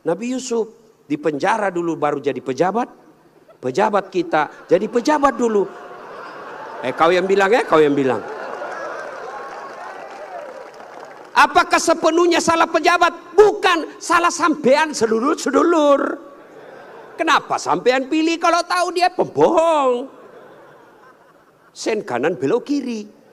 Nabi Yusuf di penjara dulu baru jadi pejabat. Pejabat kita jadi pejabat dulu. Kau yang bilang kau yang bilang. Apakah sepenuhnya salah pejabat? Bukan, salah sampean sedulur-sedulur. Kenapa sampean pilih kalau tahu dia pembohong? Sen kanan belok kiri.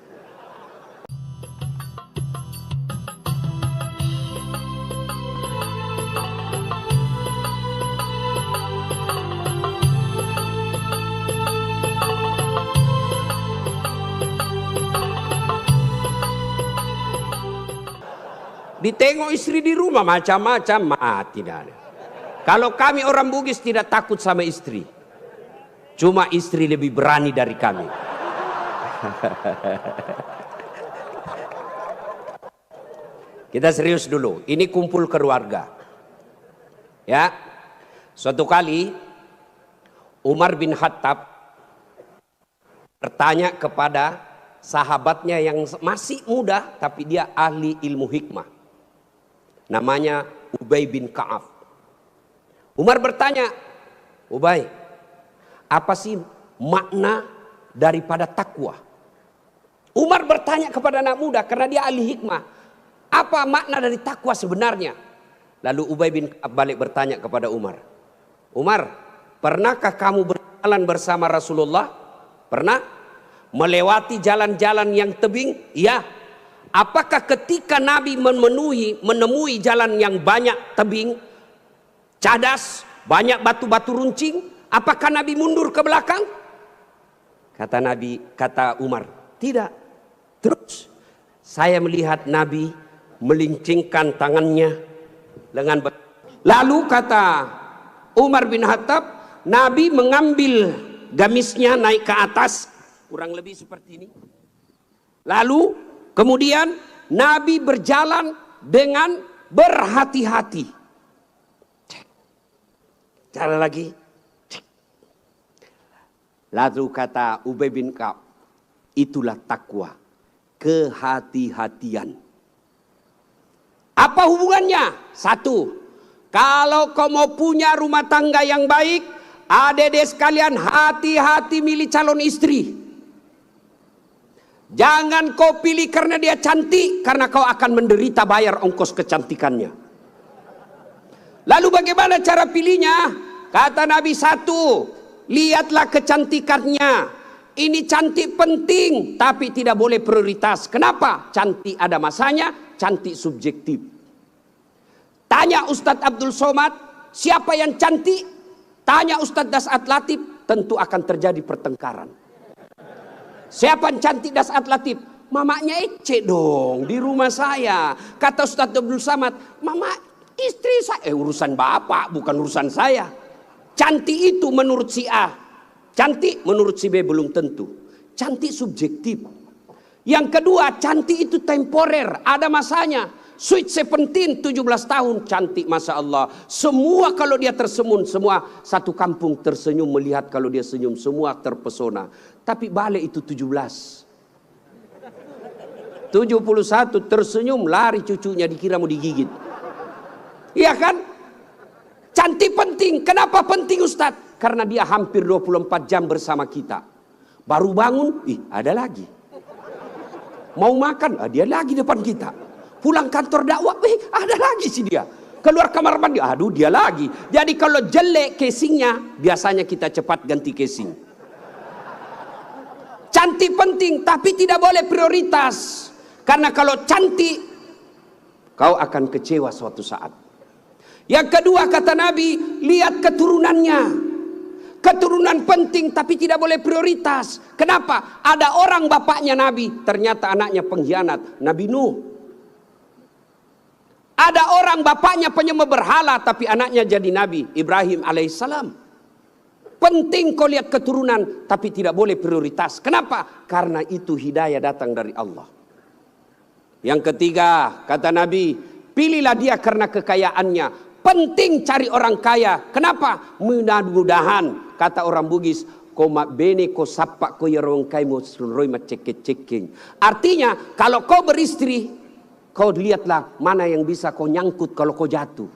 Ditengok istri di rumah macam-macam, tidak ada. Kalau kami orang Bugis tidak takut sama istri. Cuma istri lebih berani dari kami. Kita serius dulu. Ini kumpul keluarga. Ya. Suatu kali Umar bin Khattab bertanya kepada sahabatnya yang masih muda tapi dia ahli ilmu hikmah. Namanya Ubay bin Ka'ab. Umar bertanya, Ubay, apa sih makna daripada takwa? Umar bertanya kepada anak muda karena dia ahli hikmah. Apa makna dari takwa sebenarnya? Lalu Ubay bin Ka'ab balik bertanya kepada Umar. Umar, pernahkah kamu berjalan bersama Rasulullah? Pernah? Melewati jalan-jalan yang tebing? Ya. Apakah ketika Nabi menemui jalan yang banyak tebing, cadas, banyak batu-batu runcing, apakah Nabi mundur ke belakang? Kata Umar, tidak. Terus saya melihat Nabi melincingkan tangannya lengan. Lalu kata Umar bin Khattab, Nabi mengambil gamisnya naik ke atas, kurang lebih seperti ini. Lalu kemudian Nabi berjalan dengan berhati-hati. Cara lagi. Lalu kata Ubay bin Ka'ab, itulah takwa, kehati-hatian. Apa hubungannya? Satu, kalau kau mau punya rumah tangga yang baik, adik-adik sekalian hati-hati milih calon istri. Jangan kau pilih karena dia cantik, karena kau akan menderita bayar ongkos kecantikannya. Lalu bagaimana cara pilihnya? Kata Nabi, satu, lihatlah kecantikannya. Ini cantik penting, tapi tidak boleh prioritas. Kenapa? Cantik ada masanya, cantik subjektif. Tanya Ustadz Abdul Somad, siapa yang cantik? Tanya Ustadz Das'at Latif, tentu akan terjadi pertengkaran. Siapa yang cantik Das'at Latif? Mamanya Ece dong di rumah saya. Kata Ustadz Abdul Somad, mama istri saya. Urusan bapak bukan urusan saya. Cantik itu menurut si A, cantik menurut si B belum tentu. Cantik subjektif. Yang kedua, cantik itu temporer, ada masanya. Sweet 17, 17 tahun, cantik Masya Allah. Semua kalau dia tersenyum, semua satu kampung tersenyum melihat kalau dia senyum. Semua terpesona. Tapi balik itu 17. 71 tersenyum, lari cucunya dikira mau digigit. Iya kan? Cantik penting. Kenapa penting Ustadz? Karena dia hampir 24 jam bersama kita. Baru bangun, ada lagi. Mau makan, dia lagi depan kita. Pulang kantor dakwah, ada lagi sih dia. Keluar kamar mandi, aduh dia lagi. Jadi kalau jelek casingnya, biasanya kita cepat ganti casing. Cantik penting, tapi tidak boleh prioritas. Karena kalau cantik, kau akan kecewa suatu saat. Yang kedua kata Nabi, lihat keturunannya. Keturunan penting tapi tidak boleh prioritas. Kenapa? Ada orang bapaknya Nabi, ternyata anaknya pengkhianat. Nabi Nuh. Ada orang bapaknya penyembah berhala tapi anaknya jadi Nabi Ibrahim alaihissalam. Penting kau lihat keturunan tapi tidak boleh prioritas. Kenapa? Karena itu hidayah datang dari Allah. Yang ketiga kata Nabi, pilihlah dia karena kekayaannya. Penting cari orang kaya. Kenapa? Mudah-mudahan kata orang Bugis, koma bene ko sapa ko yarong kai mo sunroi macek-ceking. Artinya kalau kau beristri, kau lihatlah mana yang bisa kau nyangkut kalau kau jatuh.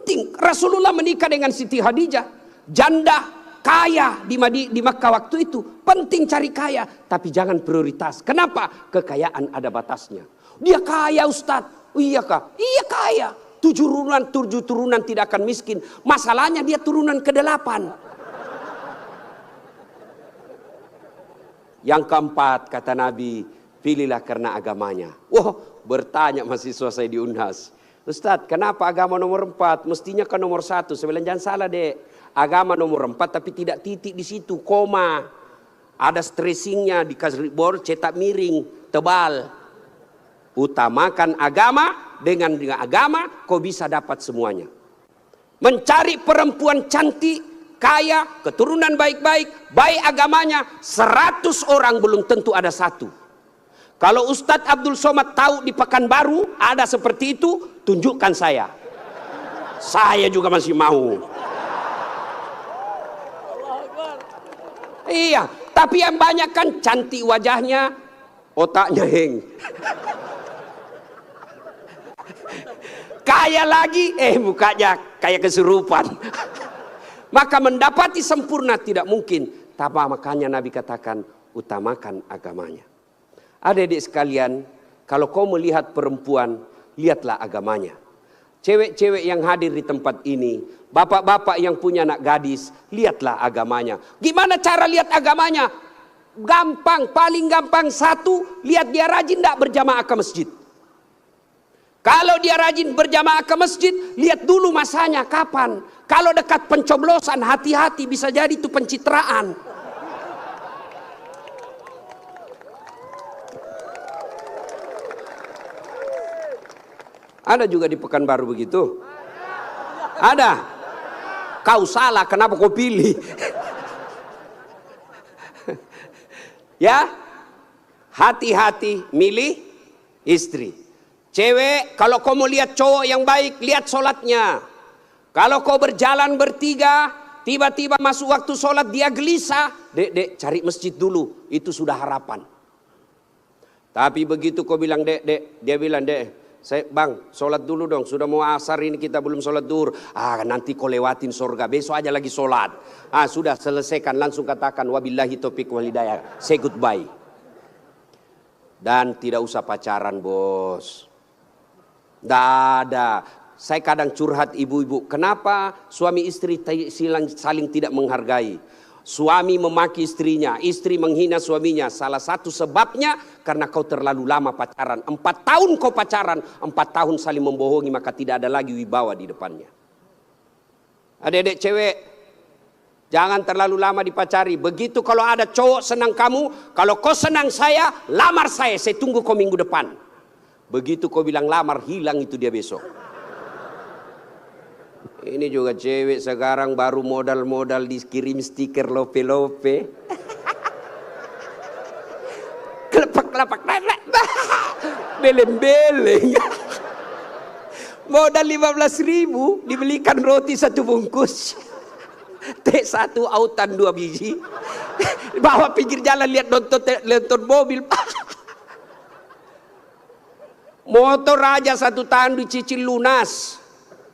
Penting. Rasulullah menikah dengan Siti Khadijah, janda kaya di Makkah waktu itu. Penting cari kaya, tapi jangan prioritas. Kenapa? Kekayaan ada batasnya. Dia kaya Ustadz. Oh, iya kah? Iya kaya. 7 turunan tidak akan miskin. Masalahnya dia turunan ke-8. Yang keempat kata Nabi, pilihlah karena agamanya. Wah, bertanya mahasiswa saya di Unhas, Ustadz, kenapa agama nomor 4? Mestinya kan nomor 1. Saya bilang jangan salah dek, agama nomor 4 tapi tidak titik di situ, koma. Ada stressingnya, dikasih board cetak miring, tebal. Utamakan agama, dengan agama kau bisa dapat semuanya. Mencari perempuan cantik, kaya, keturunan baik-baik, baik agamanya, 100 orang belum tentu ada 1. Kalau Ustadz Abdul Somad tahu di Pekanbaru ada seperti itu, tunjukkan saya. Saya juga masih mau. Iya, tapi yang banyak kan cantik wajahnya, otaknya heng. Kaya lagi, mukanya kayak kesurupan. Maka mendapati sempurna tidak mungkin. Tapi makanya Nabi katakan, utamakan agamanya. Adik-adik sekalian, kalau kau melihat perempuan, lihatlah agamanya. Cewek-cewek yang hadir di tempat ini, bapak-bapak yang punya anak gadis, lihatlah agamanya. Gimana cara lihat agamanya? Gampang, paling gampang. 1, lihat dia rajin tidak berjamaah ke masjid. Kalau dia rajin berjamaah ke masjid, lihat dulu masanya kapan. Kalau dekat pencoblosan, hati-hati, bisa jadi itu pencitraan. Ada juga di Pekanbaru begitu? Ada? Kau salah, kenapa kau pilih? Ya, hati-hati milih istri. Cewek, kalau kau mau lihat cowok yang baik, lihat sholatnya. Kalau kau berjalan bertiga, tiba-tiba masuk waktu sholat dia gelisah, dek, cari masjid dulu, itu sudah harapan. Tapi begitu kau bilang dek, dia bilang dek, bang, sholat dulu dong, sudah mau asar ini kita belum sholat duhur. Nanti kau lewatin surga, besok aja lagi sholat. Sudah selesaikan, langsung katakan wabillahi taufiq wal hidayah, say goodbye. Dan tidak usah pacaran bos. Tidak ada. Saya kadang curhat ibu-ibu, kenapa suami istri saling tidak menghargai? Suami memaki istrinya, istri menghina suaminya. Salah satu sebabnya karena kau terlalu lama pacaran. 4 tahun kau pacaran, 4 tahun saling membohongi, maka tidak ada lagi wibawa di depannya. Adik-adik cewek, jangan terlalu lama dipacari. Begitu kalau ada cowok senang kamu, kalau kau senang saya, lamar saya tunggu kau minggu depan. Begitu kau bilang lamar, hilang itu dia besok. Ini juga cewek sekarang baru modal-modal dikirim stiker lope-lope. Kelepak-kelepak, beleng-beleng. Modal 15.000, dibelikan roti 1 bungkus. Teh 1 autan 2 biji. Bawa pinggir jalan lihat nonton mobil. Motor aja 1 tahun dicicil lunas.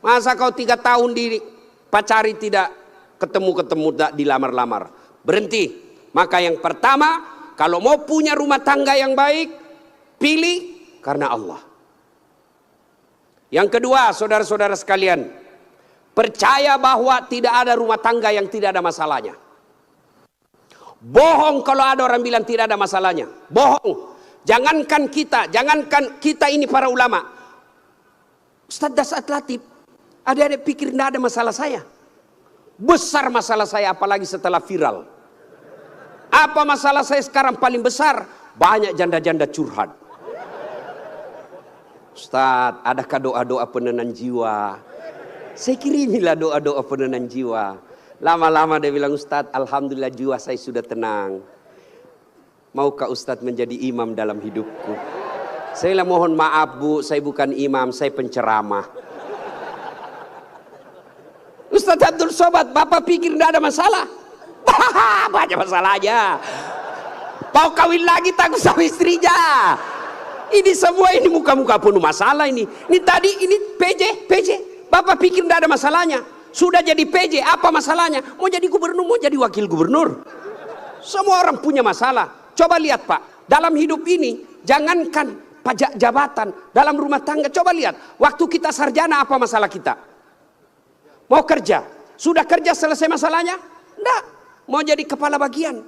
Masa kau 3 tahun dipacari tidak ketemu dilamar-lamar. Berhenti. Maka yang pertama, kalau mau punya rumah tangga yang baik, pilih karena Allah. Yang kedua, saudara-saudara sekalian, percaya bahwa tidak ada rumah tangga yang tidak ada masalahnya. Bohong kalau ada orang bilang tidak ada masalahnya. Bohong. Jangankan kita ini para ulama. Ustaz Dasat Latif, adik-adik pikir tidak ada masalah saya. Besar masalah saya, apalagi setelah viral. Apa masalah saya sekarang paling besar? Banyak janda-janda curhat. Ustaz, adakah doa-doa penenang jiwa? Saya kirimilah doa-doa penenang jiwa. Lama-lama dia bilang, Ustaz, alhamdulillah jiwa saya sudah tenang. Maukah Ustadz menjadi imam dalam hidupku? Saya bilang, mohon maaf bu, saya bukan imam, saya penceramah. Ustadz Abdul Somad, bapak pikir tidak ada masalah? Banyak masalahnya. Mau kawin lagi takut sama istrinya. Ini semua ini muka-muka penuh masalah ini. Ini tadi ini PJ. Bapak pikir tidak ada masalahnya. Sudah jadi PJ, apa masalahnya? Mau jadi gubernur, mau jadi wakil gubernur. Semua orang punya masalah. Coba lihat Pak, dalam hidup ini, jangankan pajak jabatan, dalam rumah tangga, coba lihat. Waktu kita sarjana, apa masalah kita? Mau kerja. Sudah kerja selesai masalahnya? Tidak. Mau jadi kepala bagian.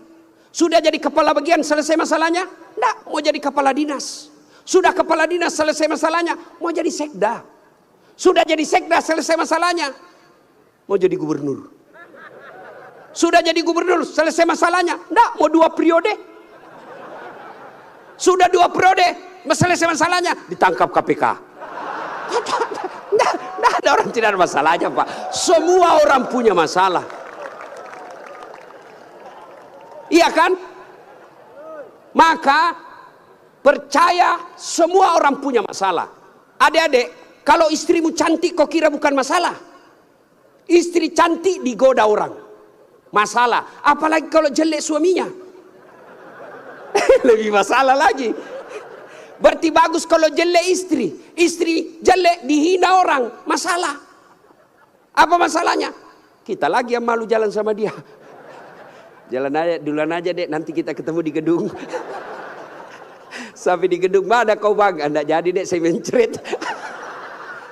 Sudah jadi kepala bagian selesai masalahnya? Tidak. Mau jadi kepala dinas. Sudah kepala dinas selesai masalahnya? Mau jadi sekda. Sudah jadi sekda selesai masalahnya? Mau jadi gubernur. Sudah jadi gubernur selesai masalahnya? Tidak. Mau 2 periode. Sudah 2 periode selesai masalahnya? Ditangkap KPK. Tidak ada orang tidak ada masalahnya Pak. Semua orang punya masalah. Iya kan? Maka percaya semua orang punya masalah. Adik-adik, kalau istrimu cantik kau kira bukan masalah? Istri cantik digoda orang, masalah. Apalagi kalau jelek suaminya, lebih masalah lagi. Berarti bagus kalau jelek istri. Istri jelek dihina orang, masalah. Apa masalahnya? Kita lagi yang malu jalan sama dia. Jalan aja, duluan aja dek, nanti kita ketemu di gedung. Sampai di gedung, mana kau bang? Anda jadi dek, saya mencret.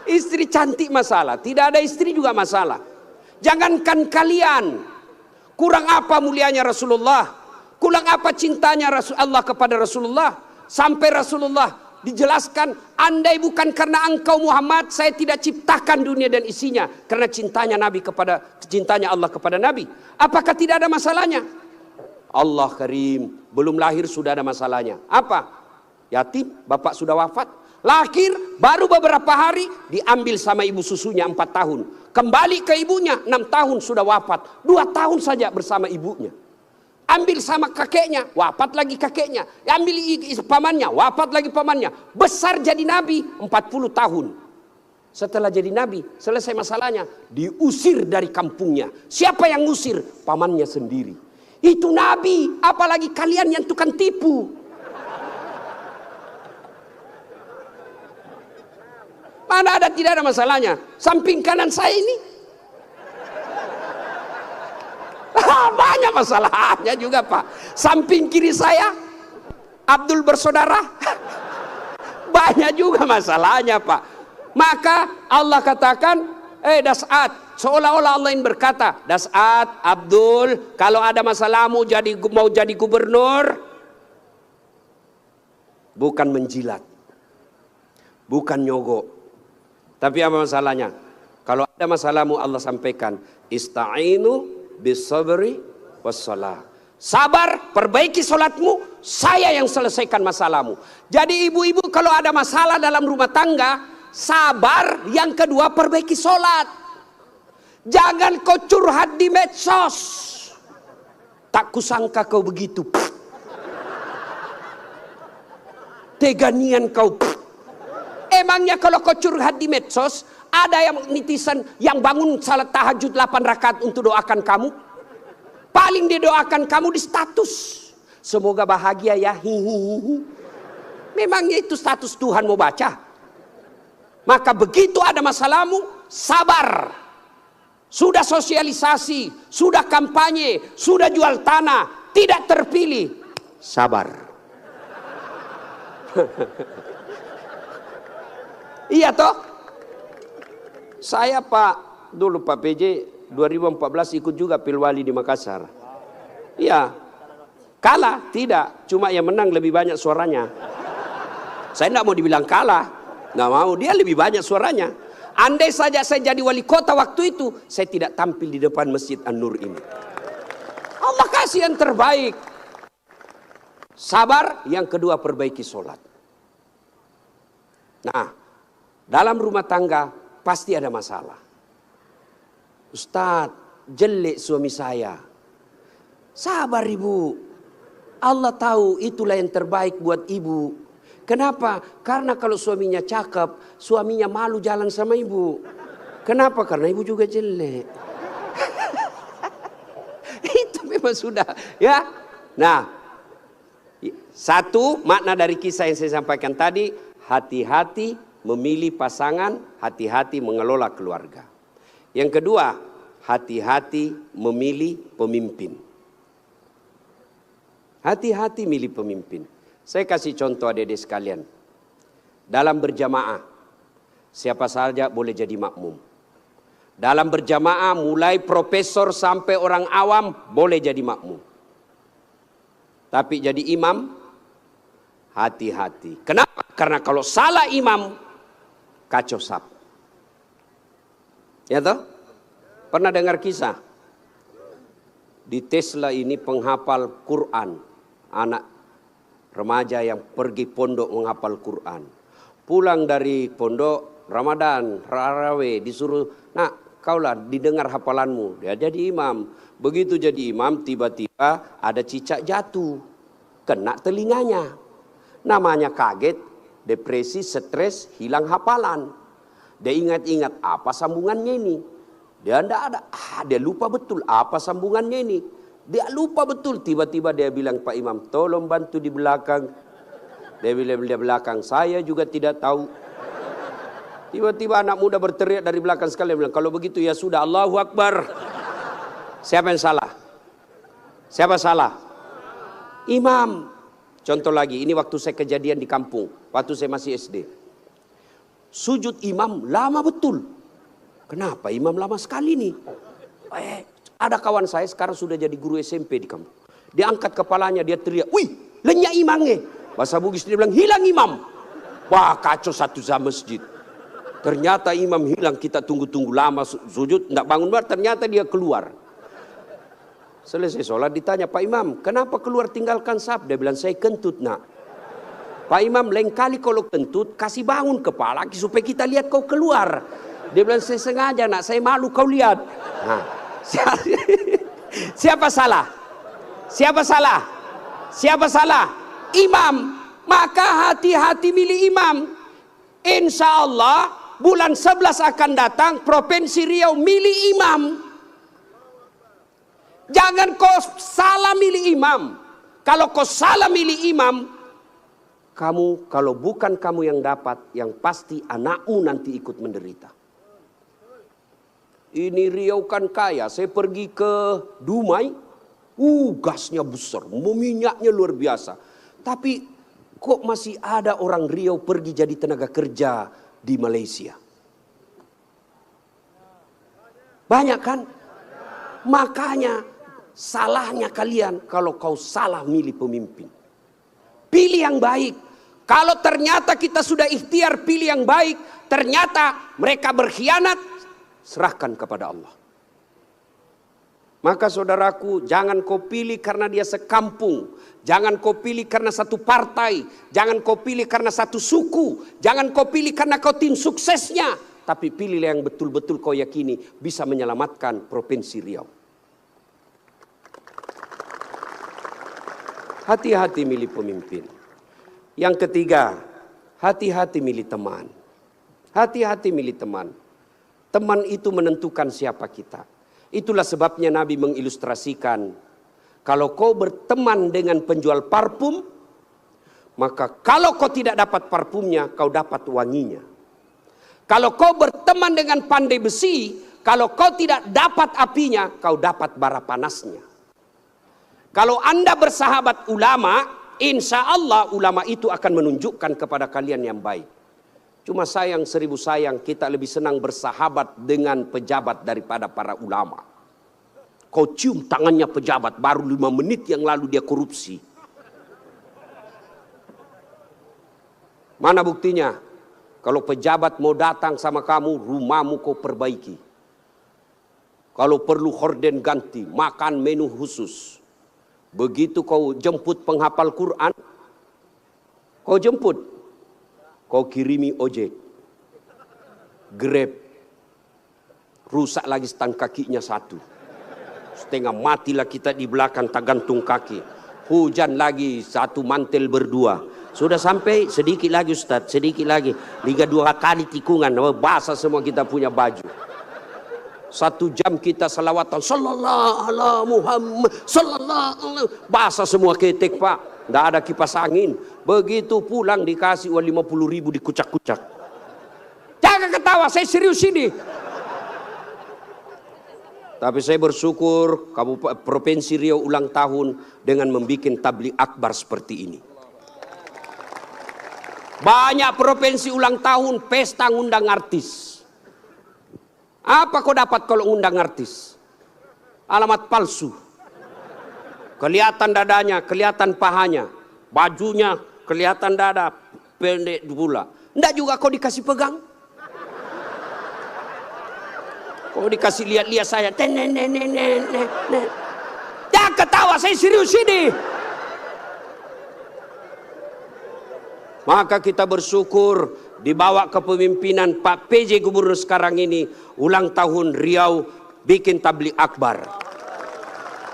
Istri cantik masalah, tidak ada istri juga masalah. Jangankan kalian, kurang apa mulianya Rasulullah, kurang apa cintanya Allah kepada Rasulullah, sampai Rasulullah dijelaskan, andai bukan karena engkau Muhammad, saya tidak ciptakan dunia dan isinya, karena cintanya Allah kepada Nabi. Apakah tidak ada masalahnya? Allah Karim, belum lahir sudah ada masalahnya. Apa? Yatim, bapak sudah wafat. Lahir baru beberapa hari diambil sama ibu susunya 4 tahun. Kembali ke ibunya 6 tahun sudah wafat. 2 tahun saja bersama ibunya. Ambil sama kakeknya, wafat lagi kakeknya. Ambil pamannya, wafat lagi pamannya. Besar jadi nabi 40 tahun. Setelah jadi nabi, selesai masalahnya, diusir dari kampungnya. Siapa yang ngusir? Pamannya sendiri. Itu nabi, apalagi kalian yang tukang tipu. Mana ada tidak ada masalahnya? Samping kanan saya ini banyak masalahnya juga Pak. Samping kiri saya Abdul bersaudara banyak juga masalahnya Pak. Maka Allah katakan, Das'at, seolah-olah Allah yang berkata, Das'at, Abdul, kalau ada masalahmu mau jadi gubernur, bukan menjilat, bukan nyogok. Tapi apa masalahnya? Kalau ada masalahmu Allah sampaikan, ista'inu bisabri wassalah. Sabar, perbaiki solatmu, saya yang selesaikan masalahmu. Jadi ibu-ibu kalau ada masalah dalam rumah tangga, sabar, yang kedua perbaiki solat. Jangan kau curhat di medsos. Tak kusangka kau begitu. Teganian kau. Emangnya kalau kau curhat di medsos, ada yang netizen yang bangun salat tahajud 8 rakaat untuk doakan kamu? Paling dia doakan kamu di status, semoga bahagia ya, hihihi. Memangnya itu status Tuhan mau baca? Maka begitu ada masalahmu, sabar. Sudah sosialisasi, sudah kampanye, sudah jual tanah, tidak terpilih, sabar. Iya toh? Saya Pak, dulu Pak PJ 2014 ikut juga Pilwali di Makassar. Iya. Kalah? Tidak. Cuma yang menang lebih banyak suaranya. Saya tidak mau dibilang kalah. Nggak mau. Dia lebih banyak suaranya. Andai saja saya jadi wali kota waktu itu, saya tidak tampil di depan Masjid An-Nur ini. Allah kasih yang terbaik. Sabar. Yang kedua perbaiki sholat. Nah, dalam rumah tangga pasti ada masalah. Ustadz, jelek suami saya. Sabar ibu. Allah tahu itulah yang terbaik buat ibu. Kenapa? Karena kalau suaminya cakep, suaminya malu jalan sama ibu. Kenapa? Karena ibu juga jelek. Itu memang sudah, ya. Nah, satu makna dari kisah yang saya sampaikan tadi, hati-hati memilih pasangan, hati-hati mengelola keluarga. Yang kedua, hati-hati memilih pemimpin. Hati-hati milih pemimpin. Saya kasih contoh adik-adik sekalian. Dalam berjamaah, siapa saja boleh jadi makmum. Dalam berjamaah, mulai profesor sampai orang awam boleh jadi makmum. Tapi jadi imam, hati-hati. Kenapa? Karena kalau salah imam, kacau sap. Ya toh? Pernah dengar kisah? Di Tesla ini penghafal Quran. Anak remaja yang pergi pondok menghafal Quran. Pulang dari pondok, Ramadan, Tarawih, disuruh, nak, kaulah didengar hafalanmu. Dia jadi imam. Begitu jadi imam, tiba-tiba ada cicak jatuh. Kena telinganya. Namanya kaget, depresi, stres, hilang hafalan. Dia ingat-ingat, apa sambungannya ini? Dia tidak ada. Dia lupa betul, apa sambungannya ini? Dia lupa betul. Tiba-tiba dia bilang, Pak Imam, tolong bantu di belakang. Dia bilang di belakang, saya juga tidak tahu. Tiba-tiba anak muda berteriak dari belakang sekali. Dia bilang, kalau begitu ya sudah, Allahu Akbar. Siapa yang salah? Siapa salah? Imam. Contoh lagi, ini waktu saya kejadian di kampung. Waktu saya masih SD. Sujud imam lama betul. Kenapa imam lama sekali nih? Ada kawan saya sekarang sudah jadi guru SMP di kampung. Dia angkat kepalanya, dia teriak, wih, lenyap imamnya. Bahasa Bugis dia bilang, hilang imam. Wah, kacau satu sama masjid. Ternyata imam hilang, kita tunggu-tunggu lama sujud, tidak bangun, ternyata dia keluar. Selesai sholat ditanya, Pak Imam, kenapa keluar tinggalkan saf? Dia bilang, saya kentut nak. Pak Imam, lain kali kalau kentut, kasih bangun kepala supaya kita lihat kau keluar. Dia bilang, saya sengaja nak, saya malu kau lihat. Nah, siapa salah? Siapa salah? Siapa salah? Imam. Maka hati-hati milih imam. Insya Allah bulan 11 akan datang Provinsi Riau milih imam. Jangan kau salah milih imam. Kalau kau salah milih imam, kamu kalau bukan kamu yang dapat, yang pasti anakmu nanti ikut menderita. Ini Riau kan kaya. Saya pergi ke Dumai, gasnya besar, minyaknya luar biasa. Tapi kok masih ada orang Riau pergi jadi tenaga kerja di Malaysia? Banyak kan? Makanya salahnya kalian kalau kau salah milih pemimpin. Pilih yang baik. Kalau ternyata kita sudah ikhtiar pilih yang baik, ternyata mereka berkhianat, serahkan kepada Allah. Maka saudaraku, jangan kau pilih karena dia sekampung. Jangan kau pilih karena satu partai. Jangan kau pilih karena satu suku. Jangan kau pilih karena kau tim suksesnya. Tapi pilihlah yang betul-betul kau yakini bisa menyelamatkan Provinsi Riau. Hati-hati milih pemimpin. Yang ketiga, hati-hati milih teman. Hati-hati milih teman. Teman itu menentukan siapa kita. Itulah sebabnya Nabi mengilustrasikan, kalau kau berteman dengan penjual parfum, maka kalau kau tidak dapat parfumnya, kau dapat wanginya. Kalau kau berteman dengan pandai besi, kalau kau tidak dapat apinya, kau dapat bara panasnya. Kalau Anda bersahabat ulama, insya Allah ulama itu akan menunjukkan kepada kalian yang baik. Cuma sayang 1000 sayang, kita lebih senang bersahabat dengan pejabat daripada para ulama. Kau cium tangannya pejabat, baru 5 menit yang lalu dia korupsi. Mana buktinya? Kalau pejabat mau datang sama kamu, rumahmu kau perbaiki. Kalau perlu horden ganti, makan menu khusus. Begitu kau jemput penghafal Quran, kau jemput. Kau kirimi ojek, Grab, rusak lagi stang kakinya satu. Setengah matilah kita di belakang tak gantung kaki. Hujan lagi satu mantel berdua. Sudah sampai sedikit lagi Ustaz, sedikit lagi. 2 kali tikungan, basah semua kita punya baju. 1 jam kita salawatan, sallallahu ala Muhammad, sallallahu, basah semua ketek Pak. Tidak ada kipas angin. Begitu pulang dikasih uang 50.000 dikucak-kucak. Jangan ketawa, saya serius ini. Tapi saya bersyukur Provinsi Riau ulang tahun dengan membuat tabligh akbar seperti ini. Banyak provinsi ulang tahun pesta ngundang artis. Apa kau dapat kalau ngundang artis? Alamat palsu. Kelihatan dadanya, kelihatan pahanya, bajunya kelihatan dada, pendek pula. Nggak juga kau dikasih pegang. Kau dikasih lihat-lihat saya. Jangan ketawa, saya serius ini. Maka kita bersyukur dibawa kepemimpinan Pak PJ Gubernur sekarang ini. Ulang tahun Riau bikin tabligh akbar.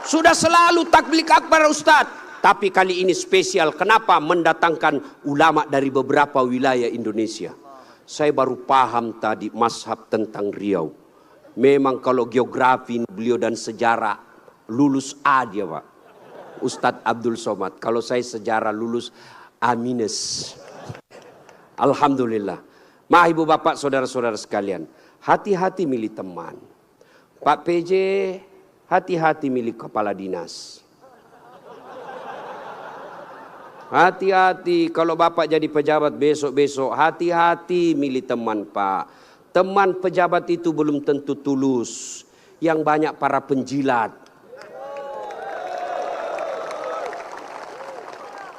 Sudah selalu tabligh akbar Ustadz. Tapi kali ini spesial. Kenapa? Mendatangkan ulama dari beberapa wilayah Indonesia. Saya baru paham tadi mazhab tentang Riau. Memang kalau geografi beliau dan sejarah lulus A dia Pak. Ustadz Abdul Somad. Kalau saya sejarah lulus A-. Alhamdulillah. Mah ibu bapak saudara-saudara sekalian. Hati-hati milih teman. Pak PJ hati-hati milih kepala dinas. Hati-hati kalau bapak jadi pejabat besok-besok. Hati-hati milih teman Pak. Teman pejabat itu belum tentu tulus. Yang banyak para penjilat.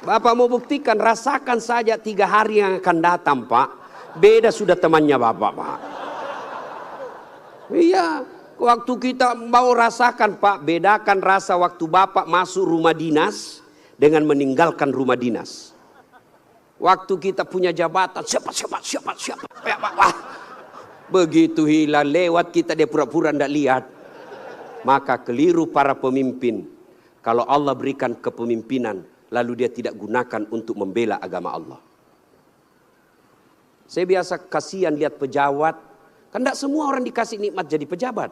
Bapak mau buktikan, rasakan saja 3 hari yang akan datang Pak. Beda sudah temannya bapak Pak. Iya, waktu kita mau rasakan Pak. Bedakan rasa waktu bapak masuk rumah dinas dengan meninggalkan rumah dinas. Waktu kita punya jabatan, siapa. Wah, begitu hilang lewat kita dia pura-pura tidak lihat. Maka keliru para pemimpin. Kalau Allah berikan kepemimpinan lalu dia tidak gunakan untuk membela agama Allah. Saya biasa kasihan lihat pejabat. Kan tidak semua orang dikasih nikmat jadi pejabat.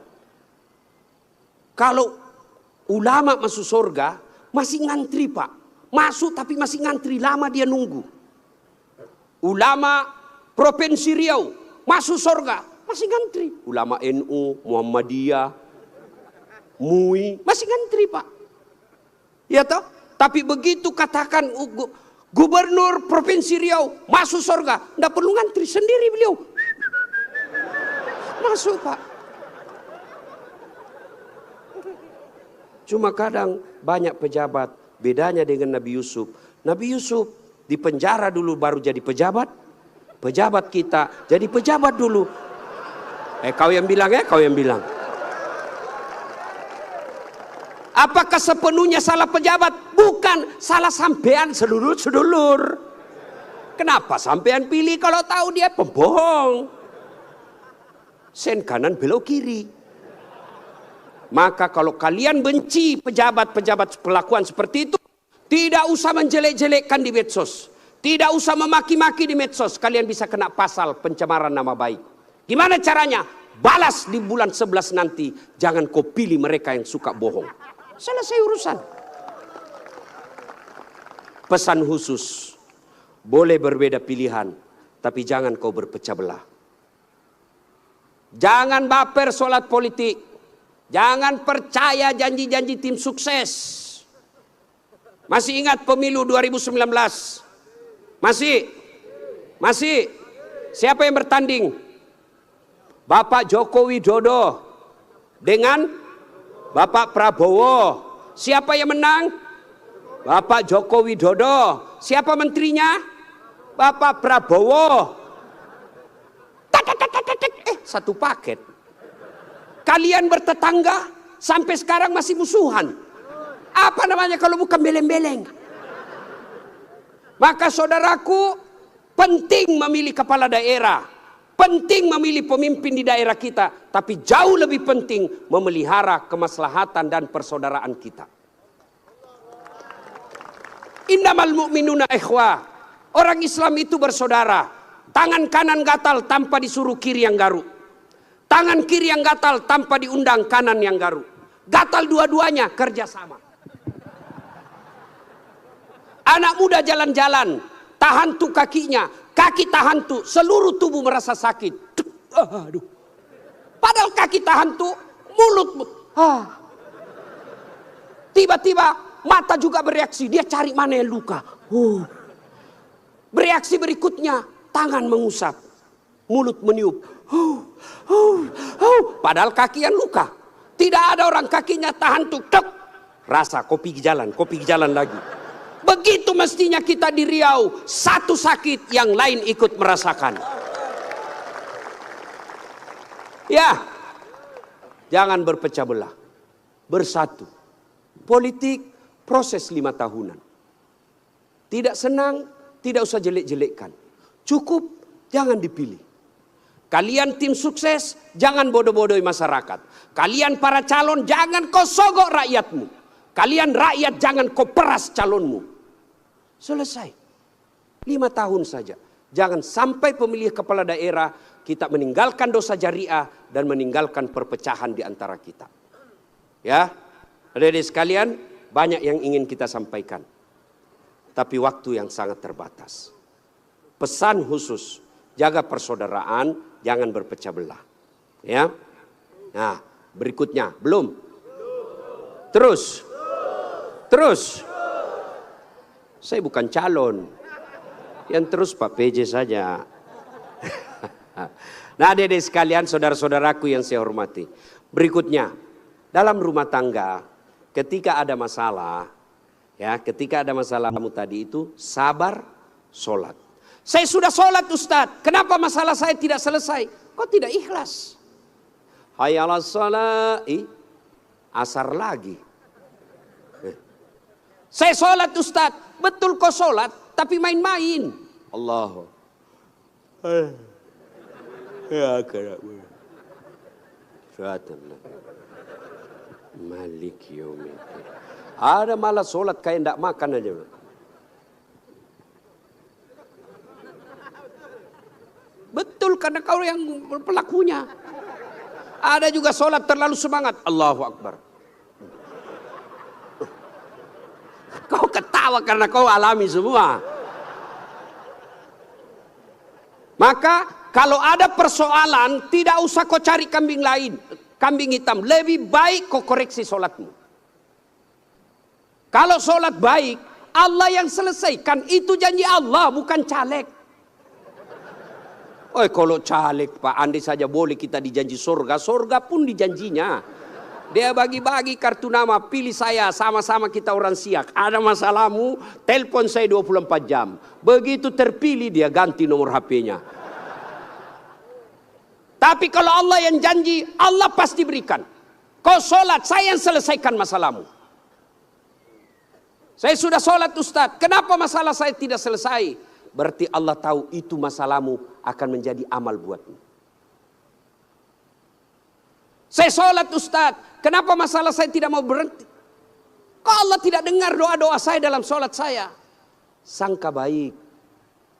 Kalau ulama masuk surga masih ngantri Pak. Masuk tapi masih ngantri, lama dia nunggu. Ulama Provinsi Riau masuk surga masih ngantri. Ulama NU, Muhammadiyah, MUI masih ngantri Pak. Ya toh? Tapi begitu katakan Gubernur Provinsi Riau masuk surga, tidak perlu ngantri, sendiri beliau masuk Pak. Cuma kadang banyak pejabat bedanya dengan Nabi Yusuf. Nabi Yusuf di penjara dulu baru jadi pejabat. Pejabat kita jadi pejabat dulu. Kau yang bilang kau yang bilang. Apakah sepenuhnya salah pejabat? Bukan, salah sampean sedulur-sedulur. Kenapa sampean pilih kalau tahu dia pembohong? Sen kanan belok kiri. Maka kalau kalian benci pejabat-pejabat perlakuan seperti itu, tidak usah menjelek-jelekkan di medsos. Tidak usah memaki-maki di medsos. Kalian bisa kena pasal pencemaran nama baik. Gimana caranya? Balas di bulan 11 nanti. Jangan kau pilih mereka yang suka bohong. Selesai urusan. Pesan khusus. Boleh berbeda pilihan. Tapi jangan kau berpecah belah. Jangan baper solat politik. Jangan percaya janji-janji tim sukses. Masih ingat pemilu 2019? Masih. Siapa yang bertanding? Bapak Joko Widodo dengan Bapak Prabowo. Siapa yang menang? Bapak Joko Widodo. Siapa menterinya? Bapak Prabowo. Satu paket. Kalian bertetangga sampai sekarang masih musuhan. Apa namanya kalau bukan beleng-beleng? Maka saudaraku, penting memilih kepala daerah. Penting memilih pemimpin di daerah kita. Tapi jauh lebih penting memelihara kemaslahatan dan persaudaraan kita. Innamal mu'minuna ikhwah. Orang Islam itu bersaudara. Tangan kanan gatal tanpa disuruh kiri yang garuk. Tangan kiri yang gatal tanpa diundang kanan yang garuk. Gatal dua-duanya kerjasama. Anak muda jalan-jalan, tahan tuh kakinya, kaki tahan tuh, seluruh tubuh merasa sakit. Aduh. Padahal kaki tahan tuh, mulut. Tiba-tiba mata juga bereaksi, dia cari mana yang luka. Bereaksi berikutnya, tangan mengusap, mulut meniup. Padahal kaki yang luka. Tidak ada orang kakinya tahan tuh, rasa kopi jalan lagi. Begitu mestinya kita di Riau, satu sakit yang lain ikut merasakan. Ya, jangan berpecah belah, bersatu. Politik proses 5 tahunan. Tidak senang, tidak usah jelek-jelekkan. Cukup, jangan dipilih. Kalian tim sukses, jangan bodoh-bodohi masyarakat. Kalian para calon, jangan kau sogok rakyatmu. Kalian rakyat, jangan kau peras calonmu. Selesai. 5 tahun saja. Jangan sampai pemilih kepala daerah kita meninggalkan dosa jariah dan meninggalkan perpecahan di antara kita. Ya, adik-adik sekalian, banyak yang ingin kita sampaikan. Tapi waktu yang sangat terbatas. Pesan khusus, jaga persaudaraan, jangan berpecah belah. Ya. Nah, berikutnya, belum. Terus. Saya bukan calon. Yang terus Pak PJ saja. Nah, adik-adik sekalian, saudara-saudaraku yang saya hormati. Berikutnya, dalam rumah tangga, ketika ada masalah, ya, ketika ada masalahmu tadi itu, sabar, sholat. Saya sudah sholat Ustadz, kenapa masalah saya tidak selesai? Kok tidak ikhlas? Hayya 'alas shalah, asar lagi. Saya sholat Ustadz, betul kok sholat, tapi main-main. Allah. Ya kerabu. Syaitanlah. Malik yaumiddin. Ada malah sholat kayak tidak makan aja. Betul, karena kau yang pelakunya. Ada juga sholat terlalu semangat. Allahu Akbar. Kau ketawa karena kau alami semua. Maka kalau ada persoalan, tidak usah kau cari kambing lain, kambing hitam. Lebih baik kau koreksi sholatmu. Kalau sholat baik, Allah yang selesaikan. Itu janji Allah, bukan caleg. Oh, kalau caleg Pak, andai saja boleh kita dijanji surga, surga pun dijanjinya. Dia bagi-bagi kartu nama, pilih saya, sama-sama kita orang Siak. Ada masalahmu, telepon saya 24 jam. Begitu terpilih dia ganti nomor HP-nya. Tapi kalau Allah yang janji, Allah pasti berikan. Kau sholat, saya yang selesaikan masalahmu. Saya sudah sholat Ustadz, kenapa masalah saya tidak selesai? Berarti Allah tahu itu masalahmu akan menjadi amal buatmu. Saya sholat Ustadz, kenapa masalah saya tidak mau berhenti? Kok Allah tidak dengar doa-doa saya dalam sholat saya? Sangka baik.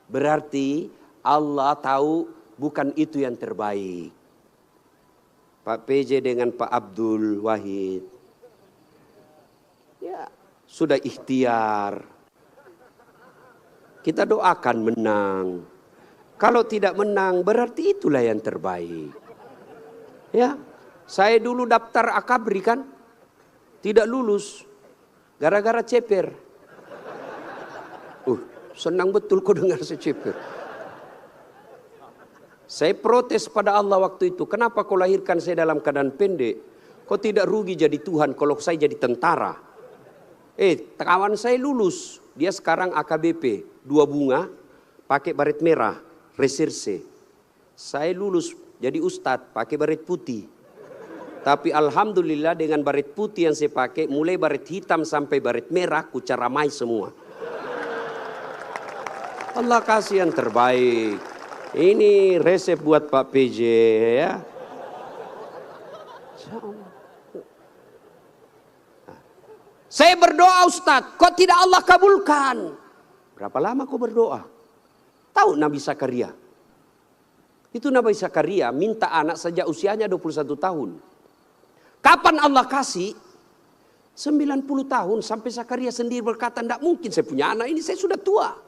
Berarti Allah tahu bukan itu yang terbaik. Pak PJ dengan Pak Abdul Wahid. Ya, sudah ikhtiar. Kita doakan menang. Kalau tidak menang berarti itulah yang terbaik. Ya. Saya dulu daftar akabri kan, tidak lulus, gara-gara ceper. Senang betul kau dengar saya ceper. Saya protes pada Allah waktu itu, kenapa kau lahirkan saya dalam keadaan pendek? Kau tidak rugi jadi Tuhan kalau saya jadi tentara. Kawan saya lulus, dia sekarang AKBP, 2 bunga, pakai baret merah, reserse. Saya lulus jadi ustadz, pakai baret putih. Tapi alhamdulillah dengan baret putih yang saya pakai, mulai baret hitam sampai baret merah, ku caramai semua. Allah kasih yang terbaik. Ini resep buat Pak PJ ya. Saya berdoa Ustadz, kok tidak Allah kabulkan? Berapa lama kau berdoa? Tahu Nabi Zakaria? Itu Nabi Zakaria minta anak sejak usianya 21 tahun. Kapan Allah kasih? 90 tahun sampai Zakaria sendiri berkata, tidak mungkin saya punya anak ini, saya sudah tua.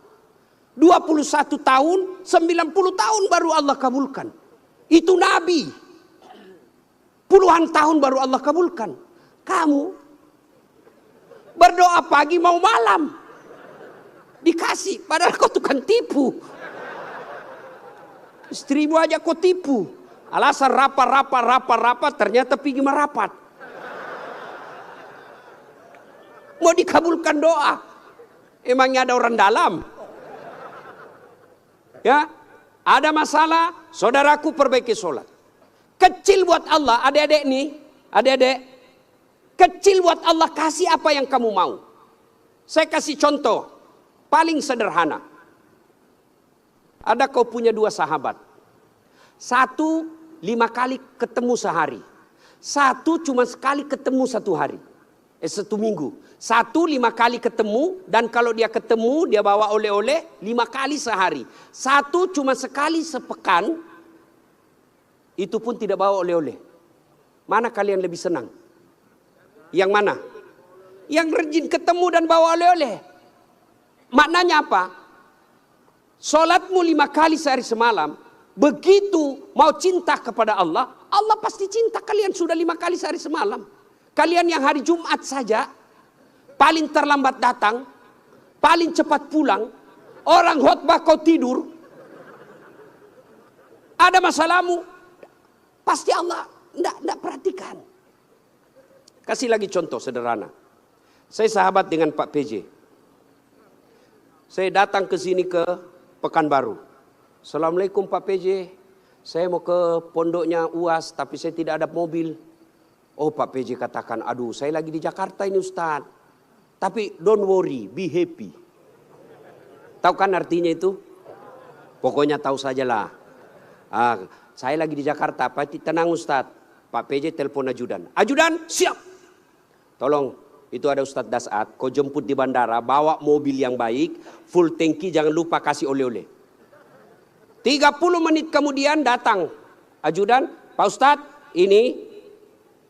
21 tahun, 90 tahun baru Allah kabulkan. Itu Nabi. Puluhan tahun baru Allah kabulkan. Kamu berdoa pagi mau malam dikasih, padahal kau tukang tipu. Istrimu aja kau tipu. Alasan rapat, ternyata pergi merapat. Mau dikabulkan doa. Emangnya ada orang dalam? Ya, ada masalah, saudaraku perbaiki sholat. Kecil buat Allah, adik-adik nih, adik-adik. Kecil buat Allah, kasih apa yang kamu mau. Saya kasih contoh, paling sederhana. Ada kau punya 2 sahabat. 1 5 kali ketemu sehari. 1 cuma sekali ketemu 1 hari. 1 minggu. 1 5 kali ketemu, dan kalau dia ketemu dia bawa oleh-oleh 5 kali sehari. 1 cuma sekali sepekan, itu pun tidak bawa oleh-oleh. Mana kalian lebih senang? Yang mana? Yang rajin ketemu dan bawa oleh-oleh. Maknanya apa? Solatmu 5 kali sehari semalam, begitu mau cinta kepada Allah, Allah pasti cinta kalian sudah 5 kali sehari semalam. Kalian yang hari Jumat saja, paling terlambat datang, paling cepat pulang, orang khotbah kau tidur, ada masalahmu, pasti Allah tidak perhatikan. Kasih lagi contoh sederhana. Saya sahabat dengan Pak PJ. Saya datang ke sini ke Pekanbaru. Assalamualaikum Pak PJ. Saya mau ke pondoknya UAS tapi saya tidak ada mobil. Oh Pak PJ katakan, aduh saya lagi di Jakarta ini Ustaz. Tapi don't worry, be happy. Tahu kan artinya itu? Pokoknya tahu sajalah. Saya lagi di Jakarta, Pak tenang Ustaz. Pak PJ telepon ajudan. Ajudan siap. Tolong, itu ada Ustadz Dasat, kau jemput di bandara, bawa mobil yang baik, full tangki, jangan lupa kasih oleh-oleh. 30 menit kemudian datang ajudan, Pak Ustadz, ini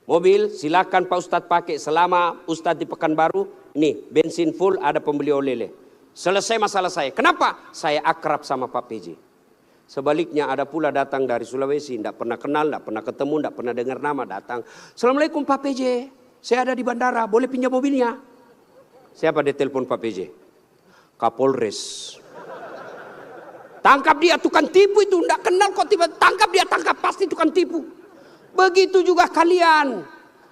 mobil silakan Pak Ustadz pakai selama Ustadz di Pekanbaru, ini bensin full, ada pembeli oleh-oleh. Selesai masalah saya. Kenapa? Saya akrab sama Pak PJ. Sebaliknya ada pula datang dari Sulawesi, tidak pernah kenal, tidak pernah ketemu, tidak pernah dengar nama, datang. Assalamualaikum Pak PJ. Saya ada di bandara, boleh pinjam mobilnya? Siapa dia telepon Pak PJ? Kapolres. Tangkap dia, tukang tipu itu. Tidak kenal kok tiba, tangkap dia, tangkap. Pasti tukang tipu. Begitu juga kalian.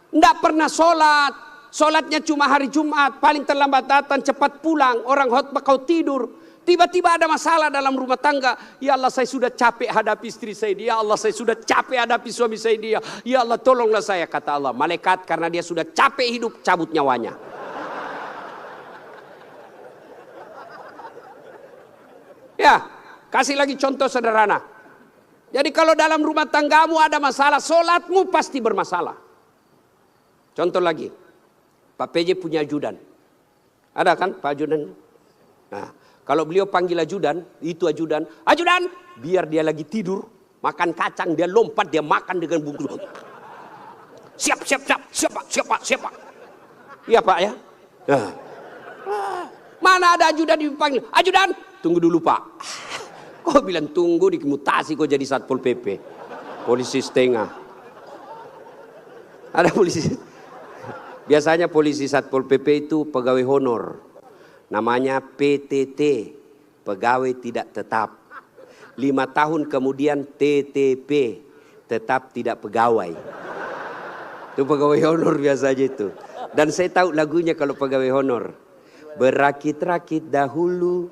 Tidak pernah sholat. Sholatnya cuma hari Jumat. Paling terlambat datang, cepat pulang. Orang khotbah kau tidur. Tiba-tiba ada masalah dalam rumah tangga. Ya Allah saya sudah capek hadapi istri saya. Ya Allah saya sudah capek hadapi suami saya dia. Ya Allah tolonglah saya. Kata Allah, malaikat karena dia sudah capek hidup, cabut nyawanya. Ya, kasih lagi contoh sederhana. Jadi kalau dalam rumah tanggamu ada masalah, solatmu pasti bermasalah. Contoh lagi, Pak PJ punya ajudan. Ada kan Pak ajudan? Nah, kalau beliau panggil ajudan, itu ajudan, ajudan, biar dia lagi tidur, makan kacang, dia lompat, dia makan dengan bungkus. Siap Pak. Iya Pak ya. Nah. Mana ada ajudan dipanggil, ajudan, tunggu dulu Pak. Kau bilang tunggu, dimutasi kau jadi Satpol PP, polisi setengah. Ada polisi. Biasanya polisi Satpol PP itu pegawai honor. Namanya PTT, pegawai tidak tetap. 5 tahun kemudian TTP, tetap tidak pegawai. Itu pegawai honor biasa aja itu. Dan saya tahu lagunya kalau pegawai honor. Berakit-rakit dahulu,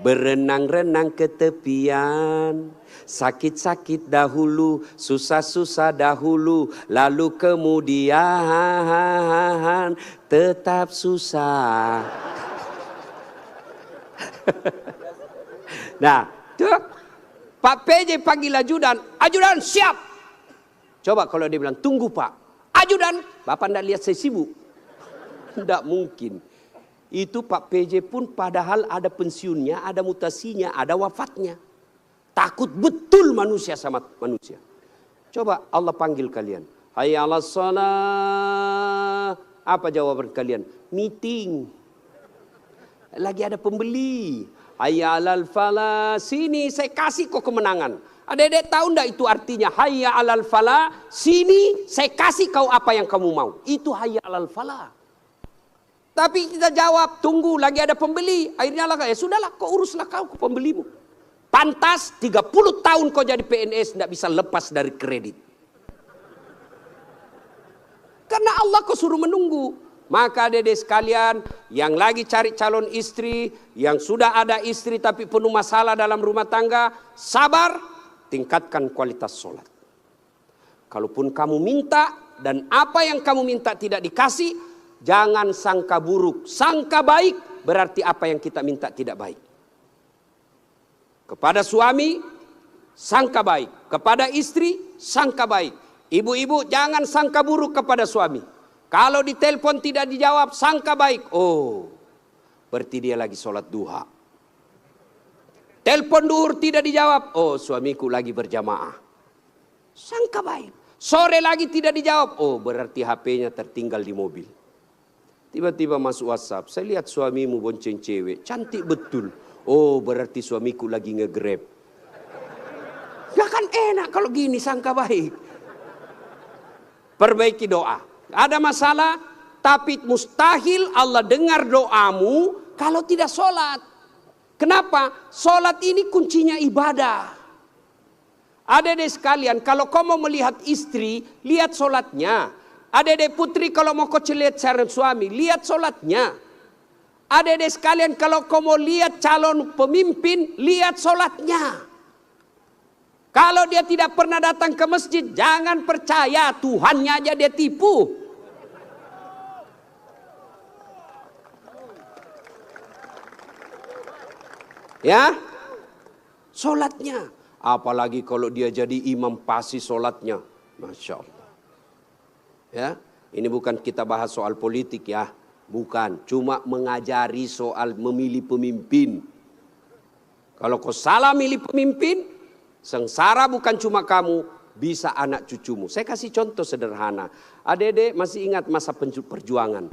berenang-renang ke tepian, sakit-sakit dahulu, susah-susah dahulu, lalu kemudian tetap susah. Nah, tuh Pak PJ panggil ajudan, ajudan siap. Coba kalau dia bilang tunggu Pak, ajudan, Bapak tidak lihat saya sibuk. Tidak mungkin. Itu Pak PJ pun padahal ada pensiunnya, ada mutasinya, ada wafatnya. Takut betul manusia sama manusia. Coba Allah panggil kalian. Hayya 'alas shalah. Apa jawaban kalian? Meeting. Lagi ada pembeli. Hayya 'alal falah. Sini saya kasih kok kemenangan. Adik-adik tahu enggak itu artinya hayya alal falah? Sini saya kasih kau apa yang kamu mau. Itu hayya alal falah. Tapi kita jawab, tunggu lagi ada pembeli. Akhirnya lah, ya sudahlah kau uruslah kau ke pembelimu. Pantas 30 tahun kau jadi PNS tidak bisa lepas dari kredit. Karena Allah kau suruh menunggu. Maka adik-adik sekalian yang lagi cari calon istri, yang sudah ada istri tapi penuh masalah dalam rumah tangga, sabar, tingkatkan kualitas sholat. Kalaupun kamu minta dan apa yang kamu minta tidak dikasih, jangan sangka buruk, sangka baik, berarti apa yang kita minta tidak baik. Kepada suami, sangka baik. Kepada istri, sangka baik. Ibu-ibu jangan sangka buruk kepada suami. Kalau ditelepon tidak dijawab, sangka baik. Oh, berarti dia lagi sholat duha. Telepon duhur tidak dijawab. Oh, suamiku lagi berjamaah. Sangka baik. Sore lagi tidak dijawab. Oh, berarti HP-nya tertinggal di mobil. Tiba-tiba masuk WhatsApp. Saya lihat suamimu bonceng cewek. Cantik betul. Oh, berarti suamiku lagi nge-grab. Ya kan enak kalau gini, sangka baik. Perbaiki doa. Ada masalah, tapi mustahil Allah dengar doamu kalau tidak sholat. Kenapa? Sholat ini kuncinya ibadah. Adik-adik sekalian, kalau kau mau melihat istri, lihat sholatnya. Adik-adik putri kalau mau kau lihat calon suami, lihat sholatnya. Adik-adik sekalian, kalau kau mau lihat calon pemimpin, lihat sholatnya. Kalau dia tidak pernah datang ke masjid, jangan percaya, Tuhannya aja dia tipu. Ya, sholatnya. Apalagi kalau dia jadi imam pasti sholatnya. Masya Allah. Ya, ini bukan kita bahas soal politik ya. Bukan, cuma mengajari soal memilih pemimpin. Kalau kau salah milih pemimpin, sengsara bukan cuma kamu, bisa anak cucumu. Saya kasih contoh sederhana. Adik-adik masih ingat masa perjuangan.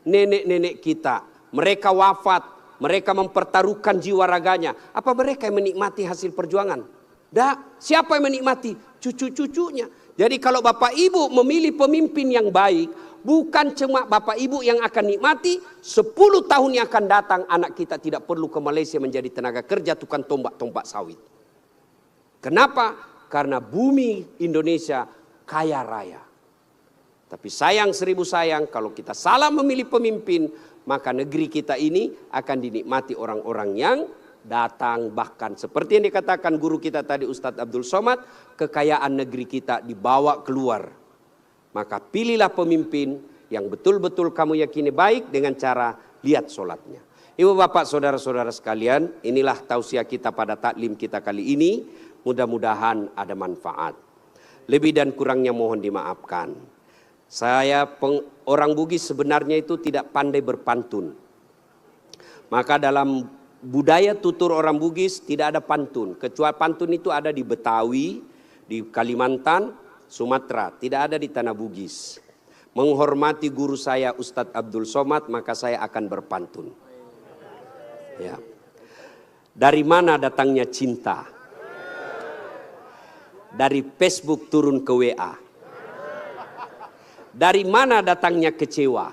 Nenek-nenek kita, mereka wafat, mereka mempertaruhkan jiwa raganya. Apa mereka yang menikmati hasil perjuangan? Dah, siapa yang menikmati? Cucu-cucunya. Jadi kalau bapak ibu memilih pemimpin yang baik, bukan cuma bapak ibu yang akan nikmati, 10 tahun yang akan datang anak kita tidak perlu ke Malaysia menjadi tenaga kerja tukang tombak-tombak sawit. Kenapa? Karena bumi Indonesia kaya raya. Tapi sayang 1000 sayang kalau kita salah memilih pemimpin, maka negeri kita ini akan dinikmati orang-orang yang datang. Bahkan seperti yang dikatakan guru kita tadi Ustadz Abdul Somad, kekayaan negeri kita dibawa keluar. Maka pilihlah pemimpin yang betul-betul kamu yakini baik dengan cara lihat sholatnya. Ibu bapak saudara-saudara sekalian, inilah tausiah kita pada taklim kita kali ini. Mudah-mudahan ada manfaat. Lebih dan kurangnya mohon dimaafkan. Saya orang Bugis sebenarnya itu tidak pandai berpantun. Maka dalam budaya tutur orang Bugis tidak ada pantun. Kecuali pantun itu ada di Betawi, di Kalimantan, Sumatera. Tidak ada di tanah Bugis. Menghormati guru saya Ustadz Abdul Somad, maka saya akan berpantun. Ya. Dari mana datangnya cinta? Dari Facebook turun ke WA. Dari mana datangnya kecewa?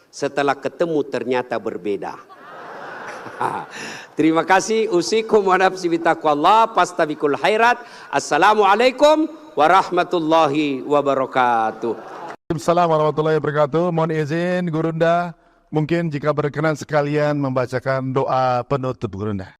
Setelah ketemu ternyata berbeda. Terima kasih. Usikum wa nafsi bitaqwallah pastabikul khairat. Assalamualaikum warahmatullahi wabarakatuh. Assalamualaikum warahmatullahi wabarakatuh. Mohon izin Gurunda, mungkin jika berkenan sekalian membacakan doa penutup Gurunda.